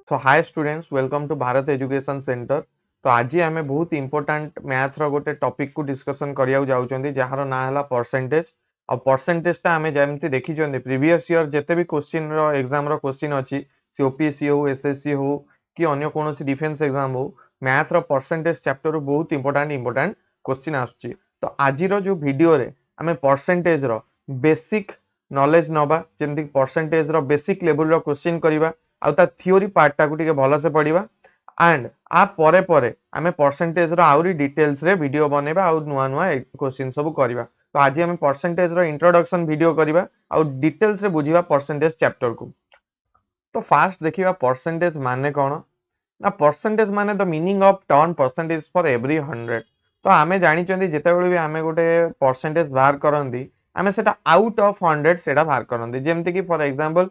So hi students, welcome to Bharat education centre. तो आज आम बहुत इंपोर्टाट मैथ रोटे टॉपिक को डिस्कशन करिया जाउछंदी जार ना है परसेंटेज। और परसेंटेज आम जमी देखी प्रीवियस ईयर जिते भी क्वेश्चन एग्जाम क्वेश्चन अच्छी सी ओपीएससी हो एसएससी हो कि अन्य कौन डिफेन्स एग्जाम हो मैथ रो परसेंटेज चैप्टर बहुत इंपोर्टाट क्वेश्चन आसुची। तो आज जो वीडियो रे आम परसेंटेज रो बेसिक नॉलेज नवा जमी परसेंटेज रो बेसिक लेवल रो क्वेश्चन करवा आ थियोरी पार्टा को भल से पढ़ा एंड आ परे परे आमे परसेंटेज रो आउरी डिटेल्स रे वीडियो बनेबा आ नुआ नुआ क्वेश्चन सब करबा। तो आज आमे परसेंटेज रो इंट्रोडक्शन वीडियो करबा आ डिटेल्स रे बुझीबा परसेंटेज चैप्टर को। तो फास्ट देखिबा परसेंटेज माने कोन ना परसेंटेज माने the meaning of turn percentage for every 100। तो आमे जानि चंदी जेते बेले भी आमे गोटे परसेंटेज बाहर करंदी आमे सेटा आउट ऑफ 100 सेटा बाहर करंदी। जेमति कि फॉर एग्जांपल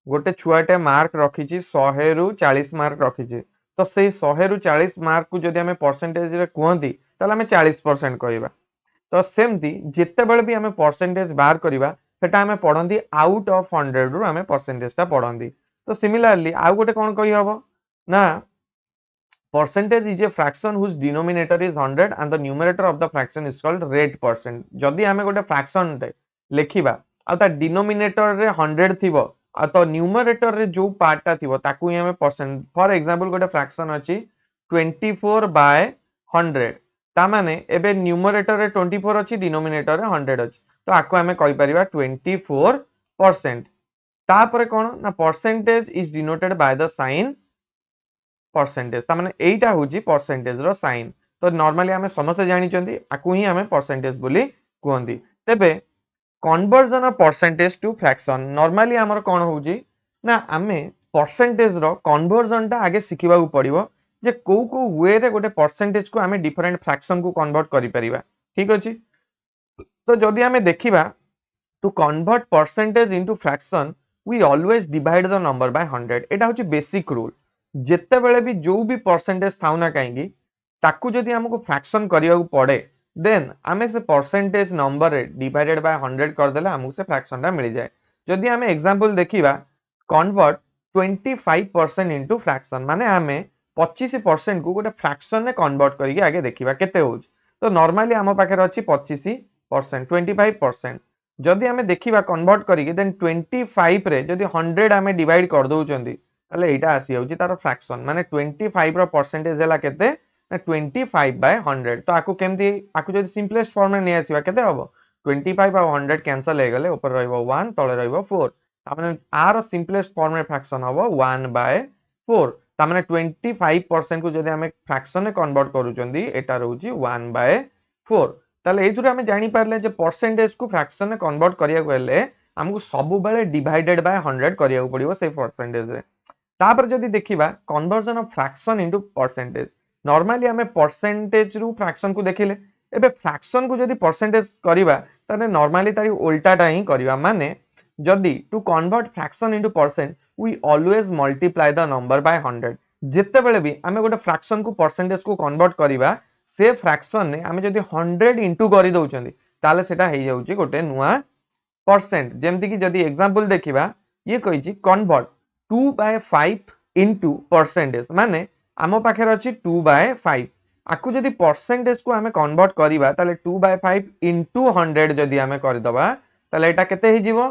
गोटे छुआटे मार्क रखी 100 रु 40 मार्क रखी तो से 100 रु 40 मार्क को जदि आमे परसेंटेज रे कहंती ताले आमे 40% कहबा। तो सेमती जिते बेले भी आमे परसेंटेज बाहर करबा सेटा आमे पढंती आउट ऑफ 100 रु आमे परसेंटेज ता पढंती। तो सिमिलरली आउ गोटे कोन कहि हबो ना percentage is a fraction whose denominator is 100 and the numerator of the fraction is called rate percent। जदि आमे गोटे fraction टे लेखिबा आ ता denominator रे 100 थिबो आ तो numerator रे जो पार्ट ता थिबो ताकू ही आमे परसेंट। फॉर एग्जांपल गोटे fraction अछि 24/100 ता माने एबे न्यूमरेटर रे 24 अछि डिनोमिनेटर रे 100 अछि तो आको आमे कहि परिबा 24%। तापरे कोन ना percentage is denoted by the sign percentage ता माने एटा होची परसेंटेज रो साइन। तो नॉर्मली हमें समस्त जानि चंदी आकु ही हमें परसेंटेज बोली कहंदी। तेबे conversion of percentage to fraction normally हमर कोन होची ना हमें परसेंटेज रो कन्वर्जन ता आगे सिखिबा को पड़िबो जे को वे रे गोटे परसेंटेज को हमें डिफरेंट फ्रैक्शन को कन्वर्ट करि परिबा। ठीक अछि। तो जदि हमें देखिबा to convert percentage into fraction we always divide the number by 100। एटा होची बेसिक रूल। जिते बेले भी जो भी परसेंटेज थाउ ना कहीं ताकू जदि हमको फ्रैक्शन करिया को पड़े देन आमे से परसेंटेज नंबर रे डिवाइडेड बाय 100 कर देले हमको से फ्रैक्शन टा मिल जाए। जदि हमें एग्जांपल देखिबा कन्वर्ट 25% इनटू फ्रैक्शन माने हमें 25% को गोटे फ्रैक्शन ने कन्वर्ट करके आगे देखिबा केते होच। तो नॉर्मली हम पाखे अछि 25% 25%। जदि हमें देखिबा कन्वर्ट करके देन 25 रे जदि 100 हमें डिवाइड कर दउचंदी ताले एटा आसी होची तार फ्रैक्शन माने 25 रो परसेंटेज हला केते ना 25/100। तो आकु केमती आकु जदि सिंपलेस्ट फॉर्म में नै आसीबा केते हबो 25 और 100 कैंसिल हे गले ऊपर रहइबो 1 तळे रहइबो 4 ता माने आर सिंपलेस्ट फॉर्म में फ्रैक्शन हबो 1/4 ता माने 25% को जदि हमें फ्रैक्शन में कन्वर्ट करूचंदी एटा रहउची 1/4। ताले एथुरे हमें जानि पारले जे परसेंटेज को फ्रैक्शन में कन्वर्ट करिया को हेले हमकु सब बेले डिवाइडेड बाय 100 करिया को पड़िबो से परसेंटेज रे। तापर जदि देखिबा conversion of fraction into percentage normally हमें परसेंटेज रु फ्रैक्शन को देखिले एबे फ्रैक्शन को जदि परसेंटेज करिबा ताने नॉर्मली तारी उल्टाटा ही करिबा माने जदि to convert fraction into percent we always multiply the number by 100। जेते बेले भी हमें गोटे फ्रैक्शन को परसेंटेज को कन्वर्ट करिबा से फ्रैक्शन ने हमें जदि 100 इनटू करि दउचंदी ताले सेटा हेइ जाउची गोटे नुआ परसेंट। जेमति कि जदि एग्जांपल देखिबा ये कहिची कन्वर्ट 2/5 इनटू परसेंटेज माने आमो पाखे अछि 2/5 आकु जदि परसेंटेज को हमें कन्वर्ट करिबा ताले 2/5 इनटू 100 जदि हमें कर दबा ताले एटा केते हि जिवो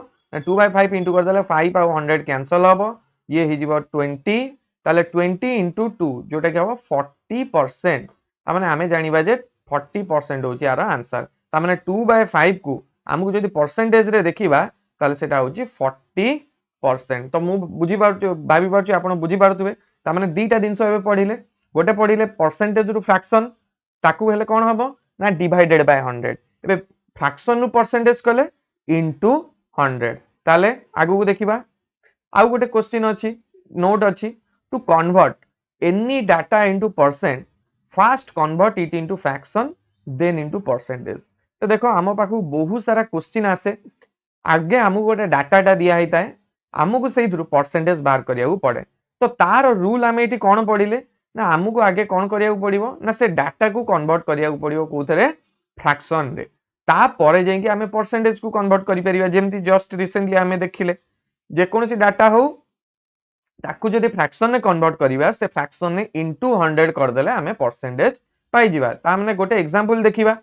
2/5 इनटू कर देले 5 और 100 कैंसिल हबो ये हि जिवो 20 ताले 20 इनटू 2 जोटा कि हबो 40%। ता माने हमें जानिबा जे 40% होची आरो आंसर। ता माने 2/5 को हमकु जदि परसेंटेज रे देखिबा ताले सेटा होची 40%। तो मु बुझी पारछु भाबी पारछु आपण बुझी पारथुबे ता माने दीटा दिनस एबे पढिले गोटे पढिले परसेंटेज रु फ्रैक्शन ताकू हेले कोन हबो ना डिवाइडेड बाय 100 एबे फ्रैक्शन रु परसेंटेज कले इनटू 100 ताले आगु को देखिबा आउ गोटे क्वेश्चन अछि नोट अछि to convert any data into percent first convert it into fraction then into percentage. तो देखो हम पाखु बहुत सारा क्वेश्चन आसे आगे हमकु गोटे डाटाटा दिया हिताए आमको से परसेंटेज बाहर करिया पड़े। तो तार रूल आम ये कौन पढ़िले ना आमको आगे कौन करिया पड़िबो ना से डाटा को कन्वर्ट करिया पड़िबो कोथरे फ्रैक्शन रे तापर जाइए आम परसेंटेज को कन्वर्ट करि परिबा। जेमती जस्ट रिसेंटली आम देखिले जे कोनोसी डाटा हो ताकू जदि फ्रैक्शन ने कन्वर्ट करिवा से फ्रैक्शन ने इनटू 100 कर देले हमें परसेंटेज पाई जिवा ता माने गोटे एग्जांपल देखिबा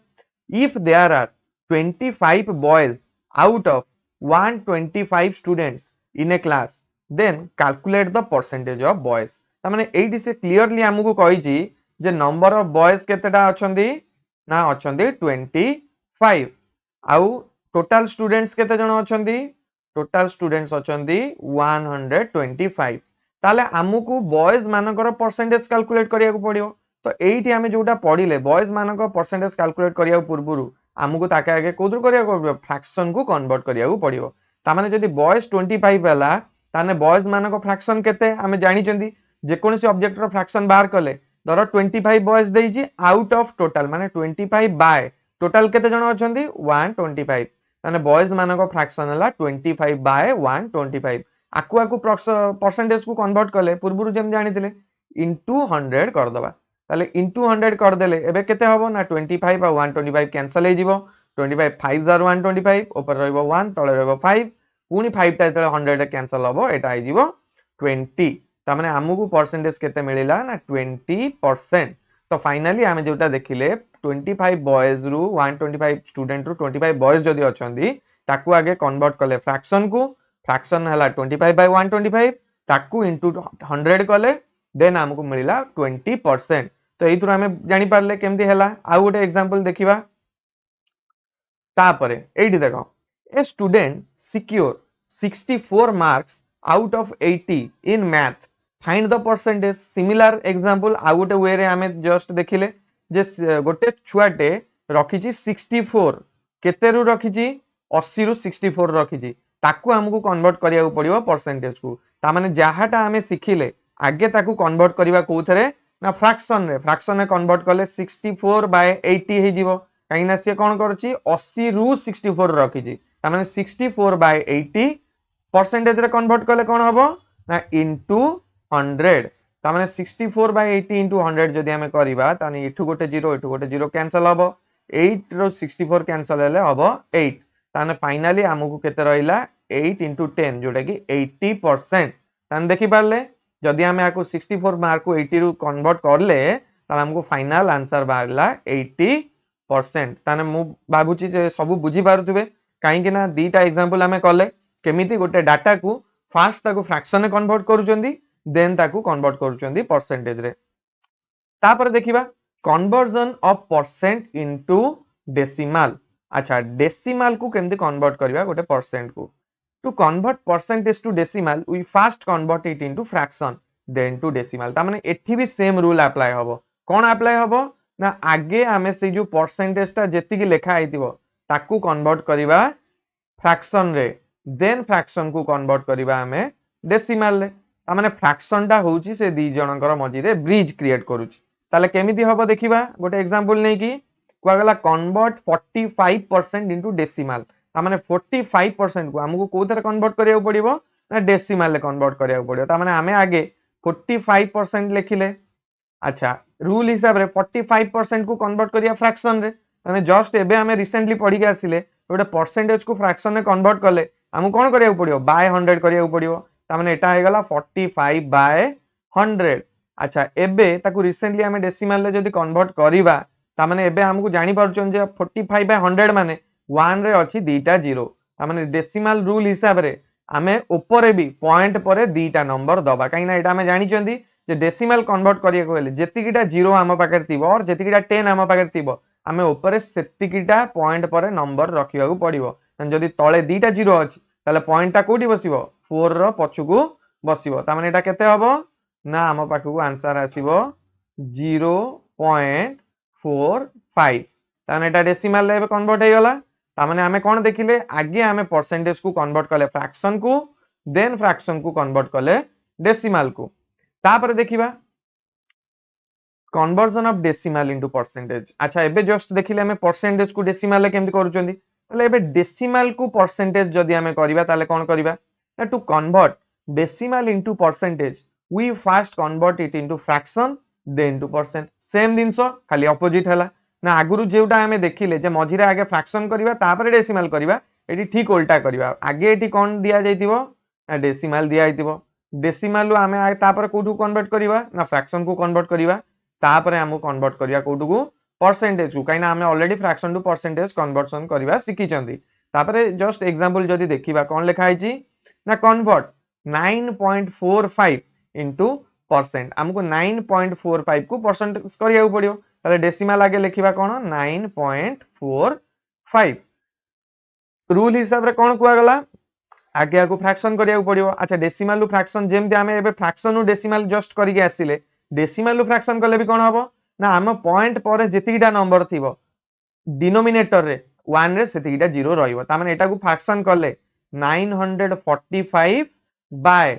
if there are 25 boys out of 125 students in a class then calculate the percentage of boys ता माने एठी से क्लियरली हमकु कहि छि जे नंबर ऑफ बॉयज केतेटा अछंदी ना अछंदी 25 आउ टोटल स्टूडेंट्स केते जण अछंदी टोटल स्टूडेंट्स अछंदी 125 ताले आमुकु बॉयज मानकर परसेंटेज कैलकुलेट करिया को पड़ियो तो एठी हमें जोटा पढिले बॉयज मानकर परसेंटेज कैलकुलेट करिया पूर्वरु आमुकु ताके आगे कोदर करिया को फ्रैक्शन को कन्वर्ट करिया को पड़ियो ता माने जदी बॉयज 25 हला ताने बॉयज मानकर फ्रैक्शन केते हमें जानि चंदी जे कोनसी ऑब्जेक्ट रो फ्रैक्शन बाहर कले धर 25 बॉयज देइची आउट ऑफ टोटल माने 25 बाय टोटल केते जण अछंदी 125 ताने बॉयज मानकर फ्रैक्शन हला 25 बाय 125 आकु आकु परसेंटेज को कन्वर्ट कले पूर्वरु जेम जानिथिले इनटू 100 कर दबा ताले इनटू 100 कर देले एबे केते हबो ना 25 आ 125 कैंसिल हे जिवो 25 5 0 125 ऊपर रहइबो 1 तळे रहइबो 5 पुनी 5 ता तळे 100 कैंसिल हबो एटा हे जिवो 20 ता माने हमकु परसेंटेज केते मिलिला ना 20% तो फाइनली हमें जोटा देखिले 25 बॉयज रु 125 स्टूडेंट रु 25 बॉयज जदी अछंदी ताकू आगे कन्वर्ट कले फ्रैक्शन को फ्रैक्शन हला 25 बाय 125 ताकू इनटू 100 कले देन हमकु मिलिला 20% तो एथुर हमें जानि पारले केमती हला आ गोटे एग्जांपल देखिबा तापरे एठी देखो a student secure 64 marks out of 80 in math find the percentage similar example आ गोटे वे रे हमें जस्ट देखिले जे गोटे छुआटे रखिची 64 केते रु रखिची 80 रु 64 रखिची ताकू हमकु कन्वर्ट करिया पड़िबो परसेंटेज को ता माने जाहाटा हमें सिखिले आगे ताकू कन्वर्ट करिवा कोथरे ना फ्रैक्शन रे कन्वर्ट कले 64 बाय 80 हे जिवो काई ना से कोन करची 80 रु 64 रखिची ता माने 64 बाय 80 परसेंटेज रे कन्वर्ट कले कोन हबो ना इनटू 100 ता माने 64 बाय 80 इनटू 100 जदी हमें करिवा ताने एठु गोटे 0 कैंसिल हबो 8 रो 64 कैंसिल हेले हबो 8 ताने फाइनली हमकु केते रहिला 8 into 10 जोटा कि 80% ताने देखि पारले जदी हमें आको 64 मार्क को 80 रु कन्वर्ट करले ताले हमकु फाइनल आंसर बाहरला 80% ताने मु बाबुची जे सब बुझी पारुथबे काहे कि ना दीटा एग्जांपल हमें कले केमिति गोटे डाटा को फास्ट ताको फ्रैक्शन में कन्वर्ट करूचंदी देन ताको कन्वर्ट करूचंदी परसेंटेज रे तापर देखिबा conversion of percent into decimal अच्छा डेसिमल को केमती कन्वर्ट करबा गोटे परसेंट को to convert percentage to decimal we first convert it into fraction then to decimal ता माने एठी भी सेम रूल अप्लाई हबो कोन अप्लाई हबो ना आगे हमें से जो परसेंटेज ता जेति की लेखा आइतिबो ताकू कन्वर्ट करबा फ्रैक्शन रे देन फ्रैक्शन को कन्वर्ट करबा हमें डेसिमल रे ता माने फ्रैक्शन ता होउची से दी जनकर मझी रे ब्रिज क्रिएट करूची ताले केमिति हबो देखिबा गोटे एग्जांपल नै की कुआगला कन्वर्ट 45% इनटू डेसिमल ता माने 45% को हमको कोथरे कन्वर्ट करिया पड़िबो ना डेसिमल ले कन्वर्ट करिया पड़िबो ता माने हमें आगे 45% लिखिले अच्छा रूल हिसाब रे 45% को कन्वर्ट करिया फ्रैक्शन रे माने जस्ट एबे हमें रिसेंटली पढ़ी के आसिले गोटे परसेंटेज को फ्रैक्शन में कन्वर्ट करले हमको कोन करिया पड़िबो बाय 100 करिया पड़िबो ता माने एटा हे गला 45 बाय 100 अच्छा एबे ताकू रिसेंटली हमें डेसिमल ले जदी कन्वर्ट करिबा ता माने एबे हमको जानि पारुचन जे 45 बाय 100 माने 1 रे अछि दीटा 0 ता माने डेसिमल रूल हिसाब रे हमें ऊपर भी पॉइंट परे दीटा नंबर दबा काई ना एटा हमें जानि चंदी जे डेसिमल कन्वर्ट करिया को हेले जेतिकिटा 0 हम पाकर थिबो और जेतिकिटा 10 हम पाकर थिबो हमें ऊपर सेतिकिटा पॉइंट परे नंबर रखिया को पड़िबो जदी तळे दीटा 0 अछि ताले पॉइंट ता कोठी बसिबो 4 रो पछुकू बसिबो ता माने एटा केते हबो ना हम पाखु आंसर आसीबो 0.45 ताने एटा डेसिमल ले कन्वर्ट हे गला ता माने हमें कोन देखिले आगे हमें परसेंटेज को कन्वर्ट करले फ्रैक्शन को देन फ्रैक्शन को कन्वर्ट करले डेसिमल को तापर देखिबा conversion of decimal into percentage अच्छा एबे जस्ट देखिले हमें परसेंटेज को डेसिमल ले केमति करूचंदी ताले एबे डेसिमल को परसेंटेज जदी हमें करबा ताले कोन करबा ना to convert decimal into percentage we first convert it into fraction then to percent same दिनसो खाली ऑपोजिट हला ना आगुरु जेउटा हमें देखिले जे मझिरे आगे फ्रैक्शन करबा तापर डेसिमल करबा एटी ठीक उल्टा करबा आगे एटी कोन दिया जाइतिबो ना डेसिमल दिया जाइतिबो डेसिमाल आमे तापर कोठू कन्वर्ट करिवा ना फ्रैक्शन को कन्वर्ट करिवा तापर हमको कन्वर्ट करिया कोठू को परसेंटेज को काइना आमे already fraction to percentage conversion करिवा सिखी चंदी तापर जस्ट एग्जांपल जदी देखिबा कोन लिखा हिची ना कन्वर्ट 9.45 इनटू परसेंट हमको 9.45 को परसेंट करिया पड़ियो ताले डेसिमल आगे लिखिबा कोन 9.45 रूल हिसाब रे कोन कुआ गला आगे आगु फ्रैक्शन करिया पड़ियो अच्छा डेसिमल रु फ्रैक्शन जेमते आमे एबे फ्रैक्शन रु डेसिमल जस्ट करिके आसिले डेसिमल रु फ्रैक्शन करले भी कोन हबो ना हम पॉइंट पर जेतिकीटा नंबर थिबो डिनोमिनेटर रे 1 रे सेतिकीटा 0 रहइबो ता माने एटा को फ्रैक्शन करले 945 बाय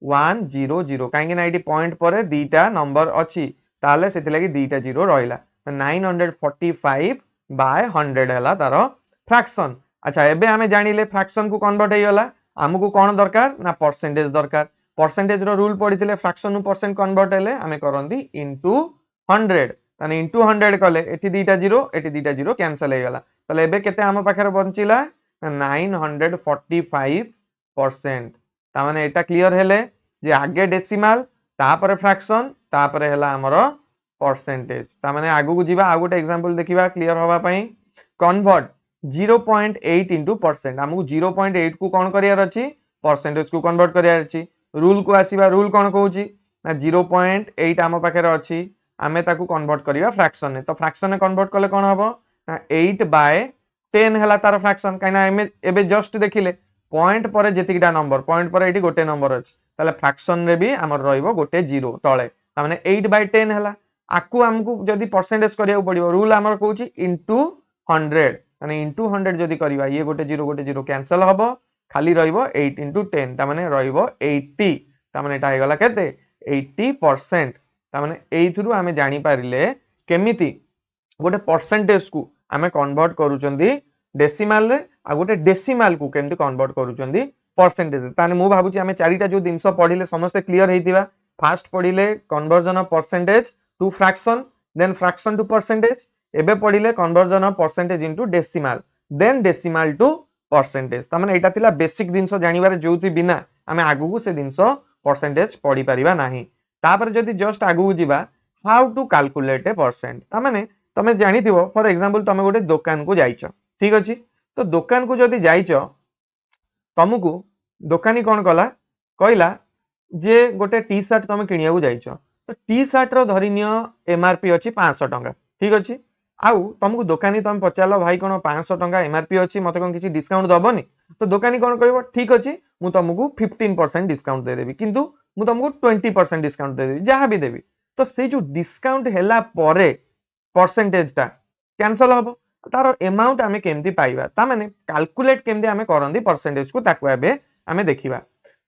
100 काहे ना एटी पॉइंट पर दीटा नंबर अछि ताले सेति लागि दीटा 0 रहिला 945 बाय 100 हला तारो फ्रैक्शन अच्छा एबे हमें जानिले फ्रैक्शन को कन्वर्ट हे गला हमको कोन दरकार ना परसेंटेज दरकार परसेंटेज रो रूल पडिथिले फ्रैक्शन नु परसेंट कन्वर्ट हेले हमें करंदी इनटू 100 ताने इनटू 100 कले एठी दीटा 0 कैंसिल हे गला तले एबे केते हम पाखर बंचिला 945% ता माने एटा क्लियर हेले जे आगे डेसिमल तापर फ्रैक्शन तापर हेला हमरो परसेंटेज ता माने आगु को जीवा आ गोटे एग्जांपल देखिबा क्लियर होबा पई कन्वर्ट 0.8 into परसेंट हमको 0.8 को कौन करियार अछि परसेंटेज को कन्वर्ट करियार अछि रूल को आसीबा रूल कौन कहूची ना 0.8 आम पाखरे अछि आमे ताकू कन्वर्ट करिया फ्रैक्शन ने तो फ्रैक्शन ने कन्वर्ट करले कौन हबो ना 8 बाय 10 हला तार फ्रैक्शन काइना एबे जस्ट देखिले पॉइंट पर जेतिकीटा नंबर पॉइंट पर एठी गोटे नंबर अछि ताले फ्रैक्शन रे भी हमर रहइबो गोटे 0 तळे ता माने 8 बाय 10 हला आकू हमकू जदी परसेंटेज करिया पड़ियो रूल हमर कहूची इनटू 100 माने इनटू 100 जदी करिवा ये गोटे 0 कैंसिल हबो खाली रहइबो 8 into 10 ता माने रहइबो 80 ता माने एटा हे गला केते 80% ता माने एइथुरु हमें जानि पारिले केमिति गोटे परसेंटेज को हमें कन्वर्ट करूचंदी डेसिमल रे आ गोटे डेसिमल को केमिति कन्वर्ट करूचंदी परसेंटेज ताने मु भाबुची हमें चारिटा जो दिनस पढिले समस्त क्लियर हेतिबा फास्ट पढिले conversion of percentage to fraction then fraction to percentage एबे पढिले conversion of percentage into decimal then decimal to percentage ता माने एटा थिला बेसिक दिनस जानिबारे जोथि बिना हमें आगु को से दिनस परसेंटेज पढी परिबा नाही तापर जदी जस्ट आगु को जिबा how to calculate a percent ता माने तमे जानिथिबो फॉर एग्जांपल तमे गोटे दुकान को जाइचो ठीक अछि तो दुकान को जदी जाइचो तमको दुकानी कोन कला कहला जे गोटे टी शर्ट तमे किनिया को जाइचो तो टी शर्ट रो धरिनियो एमआरपी अछि 500 टंका ठीक अछि आउ तुमको दुकानी तुम पचार भाई कौन 500 टंका एमआरपी अच्छी मत कौन किसी डिस्काउंट दबनी तो दुकानी कौन कह ठीक अच्छे मुझे तुमको 15% डिस्काउंट देदेवी किंतु मुझे तुमको 20% डिस्काउंट देदेवी जहाँ भी देवी तो से जो डिस्काउंट हैला परे परसेंटेज टा कैंसल हम तार अमाउंट आमे केमती पाइबा ता माने कैलकुलेट केमती आमे करंदी परसेंटेज को ताकू एबे आमे देखिबा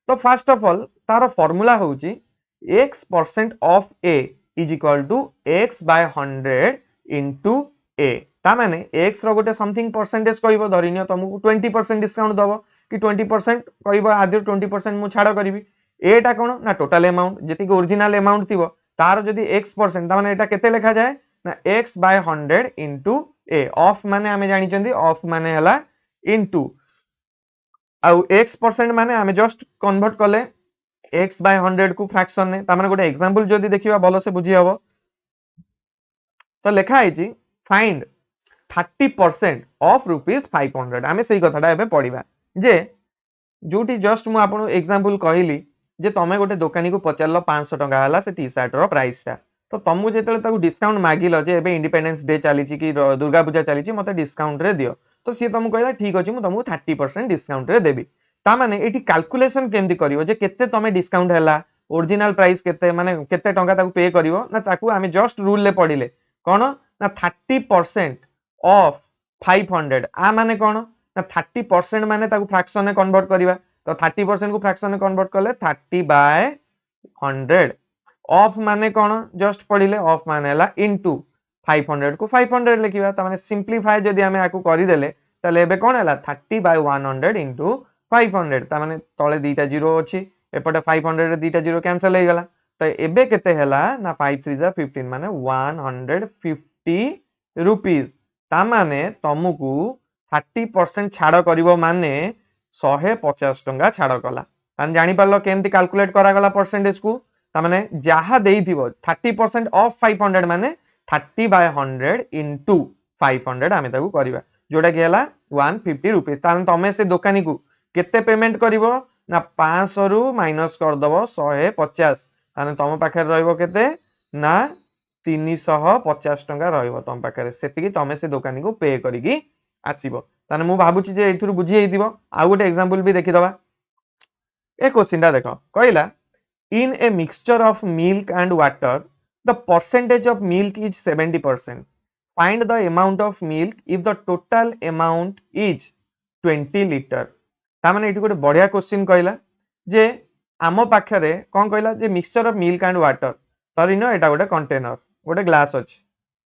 तो फर्स्ट ऑफ ऑल तार फार्मूला होउची x% of a is equal to x by 100 into a ता माने x रो गोटे समथिंग परसेंटेज कहबो धरिनियो तुमको 20% डिस्काउंट दबो कि 20% कहबो आदि 20% मु छाड़ करबी a टा कोन ना टोटल अमाउंट जेति ओरिजिनल अमाउंट थिबो तार जदी x% ता माने एटा केते लिखा जाय ना x by 100 into a of माने हमें जानि चंदी ऑफ माने हला into आउ x% माने हमें जस्ट कन्वर्ट करले x बाय 100 को फ्रैक्शन ने ता माने गोटे एग्जांपल जदी देखिबा भलो से बुझी हबो तो लिखा है फाइंड 30% ऑफ ₹500 आमे सही कथाटा एबे पढिबा जे जोटी जस्ट मु आपन एग्जांपल कहली जे तमे गोटे दुकानी को पचारलो 500 टंका हला से टी शर्ट रो प्राइस ता तो तुमको जेतले ताकू डिस्काउंट मागिलो जे एबे इंडिपेंडेंस डे चलीची कि दुर्गा पूजा चलीची मते डिस्काउंट रे दियो तो सी तुमको कहला ठीक अछि मु तुमको 30% डिस्काउंट रे देबी ता माने एठी कैलकुलेशन केमती करिवो जे केते तमे डिस्काउंट हला ओरिजिनल प्राइस केते माने केते टंका ताकू पे करिवो ना ताकू आमे जस्ट रूल ले पढिले कोन ना 30% ऑफ 500 आ माने कोन ना 30% माने ताकू फ्रैक्शन में कन्वर्ट करिवा तो 30% को फ्रैक्शन में कन्वर्ट करले 30 बाय 100 ऑफ माने कोन जस्ट पढिले ऑफ माने हला इनटू 500 को 500 लिखिबा त माने सिंपलीफाई जदी हमें आकू करि देले तले एबे कोन हला 30 बाय 100 इनटू 500 त माने तळे दीटा 0 अछि एपटे 500 रे दीटा 0 कैंसिल हे गला तो एबे केते हला ना 5 3 जा 15 माने 150 रुपीस ता माने तुमको 30% छाड़ करिवो माने 150 टंका छाड़ कला तान जानि पारलो केमती कैलकुलेट करा गला परसेंटेज को तामाने जहा देइथिबो 30% ऑफ 500 माने 30/100 इनटू 500 आमे ताकू करबा जोटा कि हला 150 रुपीस तान तमे से दुकानी को केते पेमेंट करिवो ना 500 रु माइनस कर दबो 150 ताने तम पाखे रहइबो केते ना 350 टंका रहइबो तम पाखे सेति कि तमे से दुकानी को पे करिकी आसीबो ताने मु भाबुची जे एथुरु बुझी हेइतिबो आ गोटे एग्जांपल भी देखि दबा ए क्वेश्चन टा देखो कहला in a mixture of milk and water the percentage of milk is 70%. Find the amount of milk if the total amount is 20 liter. तामाने एठी गोटे बढ़िया क्वेश्चन कहला जे आम पाखरे कोन कहला जे mixture of milk and water तरिनो एटा गोटे कंटेनर गोटे ग्लास अछि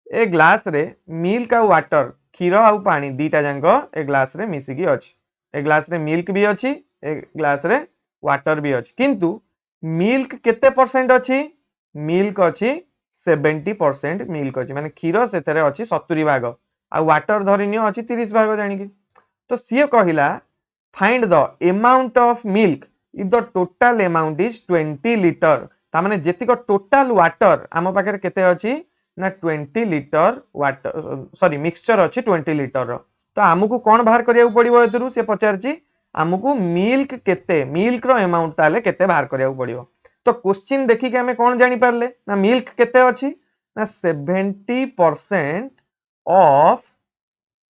ए ग्लास रे मिल्क आ वाटर क्षीर आ पानी दीटा जांको ए ग्लास रे मिसिकी अछि ए ग्लास रे मिल्क भी अछि ए ग्लास रे वाटर भी अछि किंतु मिल्क केते परसेंट अछि मिल्क अछि 70% मिल्क अछि माने क्षीर सेतरे अछि 70 भाग आ वाटर धरिनियो अछि 30 भाग जानिके तो सिए कहिला find the amount of milk if the total amount is 20 litre ता माने जेतिक टोटल वाटर आम पाखरे केते अछि ना 20 लीटर वाटर सॉरी मिक्सचर अछि 20 लीटर रो तो आमुको कोन बाहर करिया पड़िबो एतरु से पचारची आमुको मिल्क केते मिल्क रो अमाउंट ताले केते बाहर करिया पड़िबो तो क्वेश्चन देखि के हमें कोन जानि पारले ना मिल्क केते अछि ना 70% ऑफ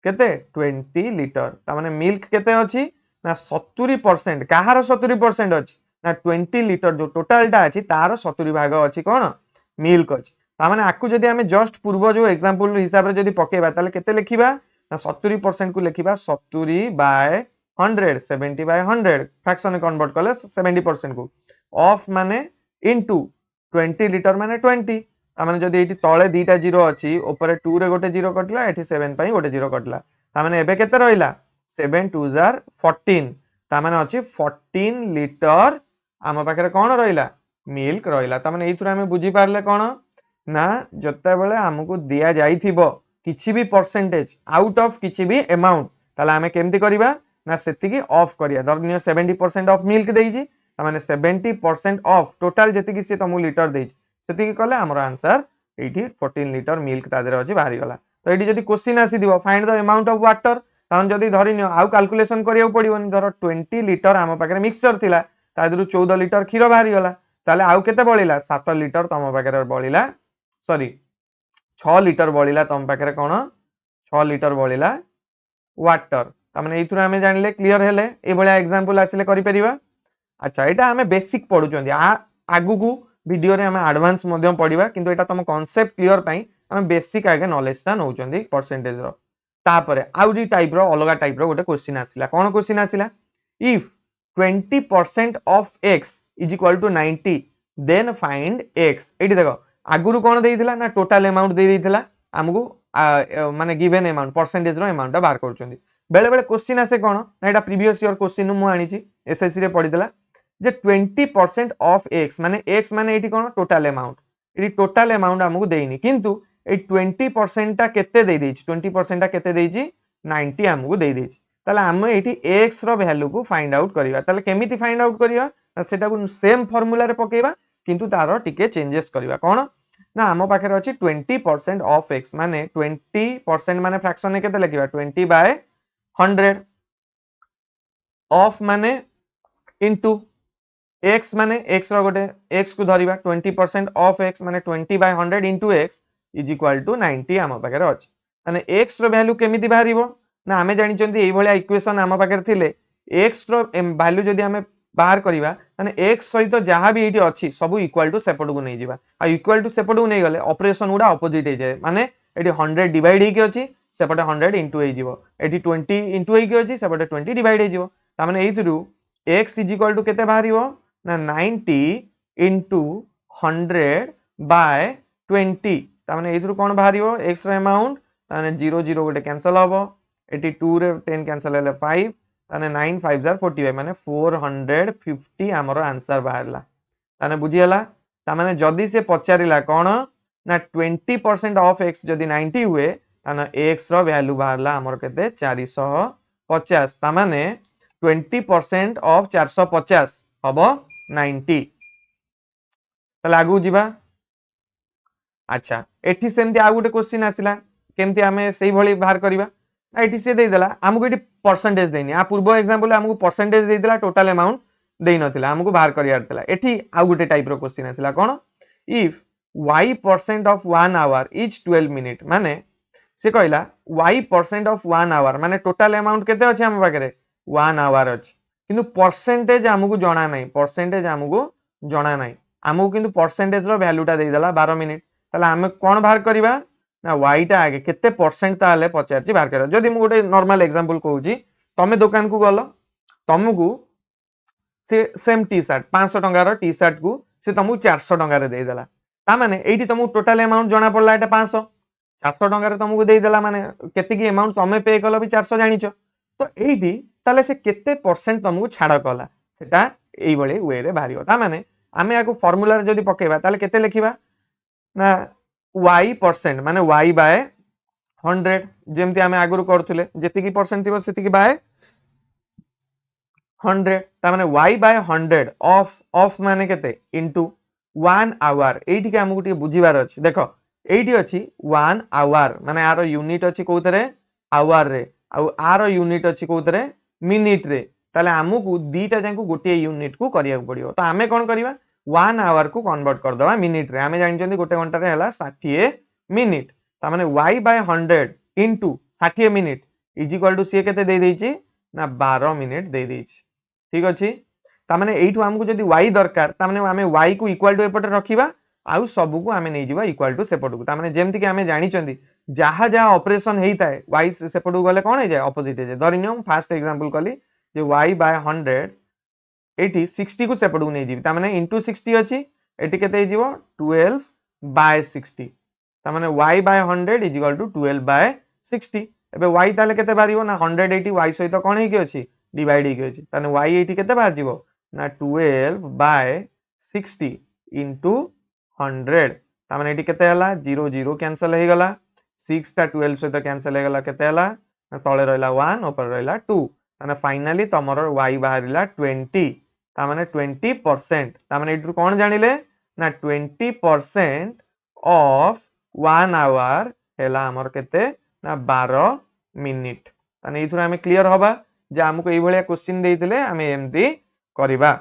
केते 20 लीटर ता माने मिल्क केते अछि ना 70% काहार 70% अछि ना 20 लीटर जो टोटल टा अछि तार 70 भाग अछि कोन मिल्क अछि ता माने आकु जदी हमें जस्ट पूर्व जो एग्जांपल हिसाब रे जदी पकेबा ताले केते लिखिबा ना 70% को लिखिबा 70/100 70/100 फ्रैक्शन में कन्वर्ट करले 70% को ऑफ माने इनटू 20 लीटर माने 20 ता माने जदी एठी तळे दीटा जीरो अछि ऊपर 2 रे गोटे जीरो कटला एठी 7 पई गोटे जीरो कटला ता माने एबे केते रहिला 7 2 जार 14 ता माने अछि 14 लीटर आम पाखरे कोन रहिला मिल्क रहिला ता माने एथुरा हमें बुझी पारले कोन ना जत्ता बेले हमकु दिया जाइथिबो किछि भी परसेंटेज आउट ऑफ किछि भी अमाउंट ताले हमें केमती करिबा ना सेति की ऑफ करिया धरनियो 70% ऑफ मिल्क देइजी ता माने 70% ऑफ टोटल जेति की से तमु लीटर देइजी सेति की कहले हमर आंसर एठी 14 लीटर मिल्क तादेर अछि बाहरी गला तो एठी जदी क्वेश्चन आसी दिबो find the amount of water तान जदी धरिनियो आउ कैलकुलेशन करिया पड़िबोनी धर 20 लीटर आम पाखरे मिक्सचर थिला तादेरु 14 लीटर क्षीर बाहरी गला ताले आउ केते बळिला 7 लीटर तम पाखरे बळिला सॉरी 6 लीटर बळिला तम पाखरे कोन 6 लीटर बळिला वाटर ता माने एथुरा हमें जानले क्लियर हेले ए भलिया एग्जांपल आसिले करि परिबा अच्छा एटा हमें बेसिक पढुचंदी आगु को वीडियो रे हमें एडवांस मध्यम पढिबा किंतु एटा तम कांसेप्ट क्लियर पई हमें बेसिक आगे नॉलेज ता नउचंदी परसेंटेज रो तापरे आउडी टाइप रो अलगा टाइप रो गोटे क्वेश्चन आसिला कोन क्वेश्चन आसिला if 20% of x is equal to 90 then find x एठी देखो आगुरु कोन देइथिला ना टोटल अमाउंट दे देइथिला हमकु माने गिवन अमाउंट परसेंटेज रो अमाउंट बाहर करचंदी बेले बेले क्वेश्चन आसे कोन ना एटा प्रीवियस ईयर क्वेश्चन मु आनिची एसएससी रे पढितला जे 20% ऑफ x माने एठी कोन टोटल अमाउंट एठी टोटल अमाउंट हमकु देइनी किंतु ए 20% ता केते दे देइची 20% ता केते देइची 90 हमकु दे देइची ताले हम एठी x रो वैल्यू को फाइंड आउट करिवा ताले केमिति फाइंड आउट करिवा सेटा को सेम फार्मूला रे पकेबा किंतु तारो टिके चेंजेस करिवा कोन ना आम पाखे अच्छी 20% ऑफ x माने 20% माने फ्रैक्शन में केते लिखिबा 20/100 ऑफ माने इनटू x माने x रो गोटे x को धरिबा 20% ऑफ x माने 20/100 into x is equal to 90 आम पाखे अछि माने x रो वैल्यू केमिति बाहरिबो ना आमे जानि चंदी एई भलिया इक्वेशन आम पाखे थिले x रो वैल्यू जदी आमे बाहर करिबा माने x सहित जहां भी एठी अछि सब इक्वल टू सेपट को नै जिबा आ इक्वल टू सेपट को नै गले ऑपरेशन उडा ऑपोजिट हे जाय माने एठी 100 डिवाइड हे के अछि सेपटे 100 इनटू हे जिवो एठी 20 इनटू हे के अछि सेपटे 20 डिवाइड हे जिवो ता माने एथिरु x इज इक्वल टू केते बाहरिबो ना 90 इनटू 100/20 ता माने एथिरु कोन बाहरिबो x रो अमाउंट ता माने 0 0 गोटे कैंसिल होबो एठी 2 रे 10 कैंसिल हेले 5 ताने 9 5 जार 45 माने 450 हमरो आंसर बाहरला ताने बुझियला ता माने जदी से पचारिला कोन ना 20% ऑफ x जदी 90 हुए ताने x रो वैल्यू बाहरला हमर केते 450 ता माने 20% ऑफ 450 हम 90 ताले आगु जीवा अच्छा एठी सेमती आ गुटे क्वेश्चन आसिला केमती आमे सेही भली बाहर करबा एठी से देदेला हमको एठी परसेंटेज देनी आ पूर्व एग्जांपल हमको परसेंटेज देदेला टोटल अमाउंट देई नथिला हमको बाहर करियार थिला एठी आ गुटे टाइप रो क्वेश्चन आसिला कोन if y% of 1 hour is 12 minute माने से कहला y% of 1 hour माने टोटल अमाउंट केते अछि हम पाखरे 1 hour अछि किंतु परसेंटेज हमको जणा नै परसेंटेज हमको जणा नै हमको किंतु परसेंटेज रो वैल्यूटा देई देला 12 मिनिट ताले हम कोन बाहर करबा ना y टा आगे केते परसेंट ताले पचारची बाहर कर जदी मु गोटे नॉर्मल एग्जांपल कहूची तमे दुकान को गलो तुमको से सेम टी शर्ट 500 टंका टी शर्ट को से तुमको 400 टंका रे दे देला ता माने एठी तुमको टोटल अमाउंट जणा पड़ला एटा 500 400 टंका रे तुमको दे देला माने केते की अमाउंट तमे पे कलो भी 400 जानिचो तो एठी ताले से केते परसेंट तुमको छाड़ कला सेटा एई बळे वे रे भारियो ता माने आमे याको फार्मूला रे जदी पकेबा ताले केते लिखिबा ना y% माने y बाय 100 जेमती आमे आगुरु करथुले जेति की परसेंट थिबो सेति की बाय 100 ता माने y बाय 100 ऑफ माने केते इनटू 1 आवर एठी के हमकु टी बुझिबार अछि देखो एठी अछि 1 आवर माने आरो यूनिट अछि कोतरे आवर रे आ आरो यूनिट अछि कोतरे मिनिट रे ताले हमकु दीटा जांकु गोटे यूनिट को करिया पड़ियो तो आमे कोन करिवा 1 आवर को कन्वर्ट कर दवा मिनिट रे आमे जानि जंदी गोटे घंटा रे हला 60 मिनिट ता माने y by 100 into 60 minute is equal to सी केते दे देछि ना 12 मिनिट दे देछि ठीक अछि ता माने एठू हमकु जदी y दरकार ता माने आमे y को इक्वल टू एपटे रखिबा आउ सब को आमे नै जिबा इक्वल टू सेपट को ता माने जेमति कि आमे जानि चंदी जहा जहा ऑपरेशन हेइताय y सेपट को गले कोन हे जाय ऑपोजिट हे जाय धरिनियो फर्स्ट एग्जांपल कली जे y बाय 100 एठी 60 को सेपट को नै जिबी ता माने इनटू 60 अछि एठी केते जिवो 12 बाय 60 ता माने y by 100 is equal to 12 by 60 एबे y ताले केते बारिवो ना 180 y सहित कोन हे कि अछि डिवाइड हे कि अछि ताने y एठी केते बाहर जिवो ना 12 बाय 60 इनटू 100 ता माने एठी केते हला 0 0 कैंसिल हे गला 6 ता 12 सहित कैंसिल हे गला केते हला ना तळे रहला 1 ऊपर रहला 2 माने फाइनली तमरो y बाहरिला 20 ता माने 20% ता माने एठु कोन जानिले ना 20% ऑफ 1 आवर हेला हमर केते ना 12 मिनिट ताने इथुरा हमें क्लियर होबा जे हमको एई भलिया क्वेश्चन देइतिले हमें एमती करिबा।